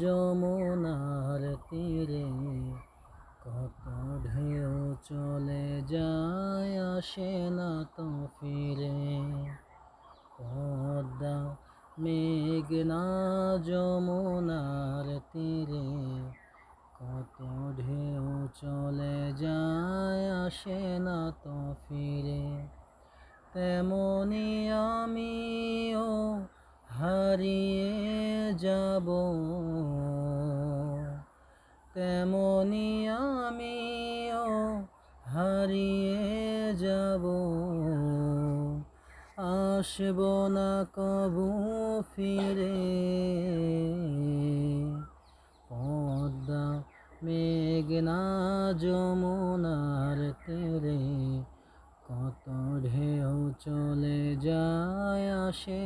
যমুনার তীরে কত ঢেউ চলে যায়, আসে না তো ফিরে। পদ্মা মেঘনা যমুনার তীরে কত ঢেউ চলে যায়, আসে না তো ফিরে। তেমনি আমিও হারিয়ে যাব, তেমনি আমিও হারিয়ে যাব। আসব না কবু ফিরে। পদ্মা মেঘনা যমুনার তীরে কত ঢেউ চলে যায়, আসে